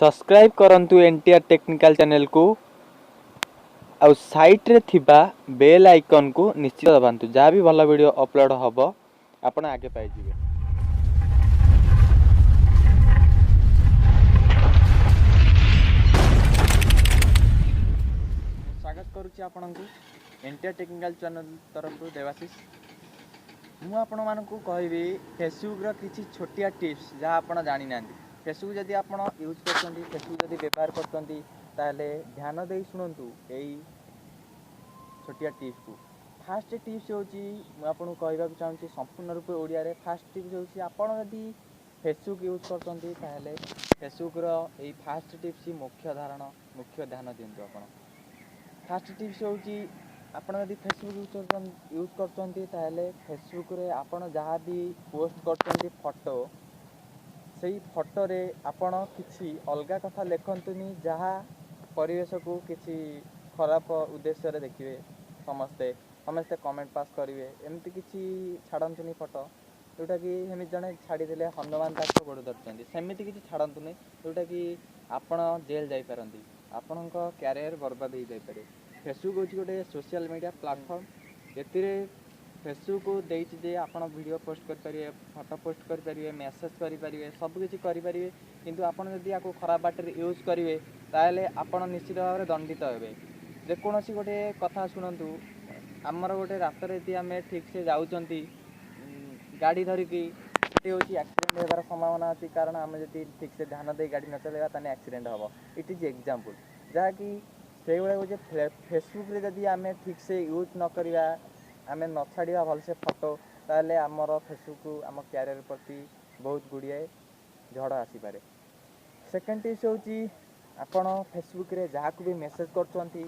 Subscribe करंतु NTR technical channel को आउ साइट रे थिबा बेल आइकन को निश्चित दबांतु जहाँ भी भल वीडियो अपलोड हबो आपण आगे पाई जिवे। स्वागत करुच्ची आपनकु एनटीआर टेक्निकल चैनल तरफ देवाशीष। मु आपण मानकु कहबी फेसबुक रो किछि छोटिया टिप्स जहाँ आपण जानि नांदी। फेसबुक जदि आपण यूज करछंती फेसबुक जदि व्यवहार करछंती ताले ध्यान देई सुनंतु एई छोटिया टिप्स को। फास्ट टिप्स होची मु आपन कहबा चाहूची संपूर्ण रूप ओडिया रे। फास्ट टिप्स होची आपण जदि फेसबुक यूज करछंती ताले फेसबुक रो एई फास्ट टिप्स मुख्य धारण मुख्य ध्यान दियंतु आपण। फास्ट टिप्स होची आपण जदि फेसबुक यूज करछंती ताले फेसबुक रे आपण जहाँ भी पोस्ट करछंती फोटो सेई फोटो रे आपण किछि अलगा कथा लेखंतुनी जहाँ परिवेश को किछि खराब उद्देश्य रे देखिए समस्ते समस्ते कमेंट पास करेंगे एमती किसी छाड़तुनि फोटो जोटा कि सेमि जड़े छाड़ीदे हनुमान ताक गोड़ धरती सेमती किसी छाड़तुनि जोटा कि आपण जेल जापारती आपण क्यारियर बर्बाद हो जापे। फेसबुक हूँ गोटे social media platform A Facebook को देती जे आपण वीडियो पोस्ट करेंगे फोटो पोस्ट करेंगे मेसेज करेंगे सबकि करेंगे किंतु आपण जदि आपको खराब बाटर यूज करेंगे ताहले आपण निश्चित भाव में दंडित हे। जेकोसी गोटे कथा शुणु आमर गोटे रास्त आम ठीक से जाऊँगी गाड़ी धरिकी हूँ एक्सीडेंट होबार संभावना अच्छी कारण आम जब ठीक से ध्यान दे गाड़ी न चलेगा ताने एक्सीडेंट हम। इट इज एग्जांपल जहाँकि से भाई फेसबुक रे जदि आम ठीक से यूज न करवा आम न छाड़ा भलसे फोटो ताले आमर फेसबुक आम क्यारियर प्रति बहुत गुड़िए झड़ आसीपे। सेकेंड टिप्स होची आपण फेसबुक रे जहाँ को भी मेसेज करछंती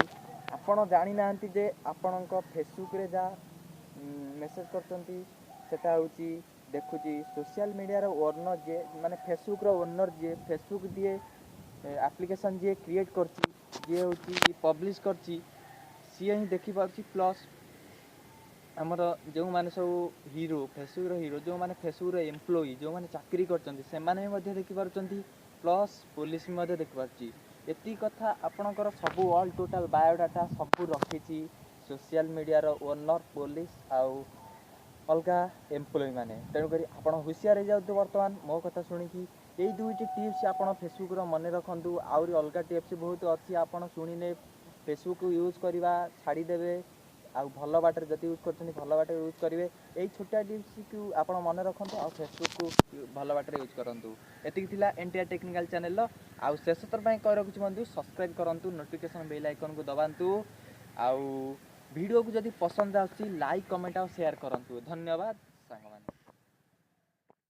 आपण जानी नांती जे आपण फेसबुक रे जा मेसेज करछंती सेटा होची देखुची सोशल मीडिया रो ओनर जे माने फेसबुक रो ओनर जे फेसबुक दिए एप्लिकेशन जे क्रिएट करची जे होची पब्लिश करची सी ही देखि पारची। प्लस आमर जो माने सब हीरो फेसबुक रो हीरो जो माने फेसबुक रो एम्प्लॉई जो माने चाकरी करछंती से माने मध्ये देखि पारछंती प्लस पुलिस भी देखिपारची। एति कथा आपणकर सबू ऑल टोटल बायोडाटा सबू रखी सोशल मीडिया रो ओनर पुलिस आउ अलगा एम्प्लॉई माने तेणुक आपड़ हुशियार हो जाते। बर्तमान मो कथा शुणिकी यही दुईटी टिप्स आप फेसबुक रो मन रखु आउरी अलगा टिप्स बहुत अच्छी आपड़ शुणिने फेसबुक यूज करवा छाड़ीदेवे आउ भल बाटर जब यूज कर भल बाटर यूज करेंगे यही छोटा टिप्स को आप मन रखु आ फेसबुक को भल बाटर यूज करूँ। एतिक एनटीआर टेक्निकल चैनल आउ शेष थर कह रखुच्छी बंधु सब्सक्राइब करूँ नोटिफिकेशन बेल आइकन को दबातु आउ वीडियो को जदि पसंद आसी लाइक कमेंट और शेयर करूँ। धन्यवाद सांग।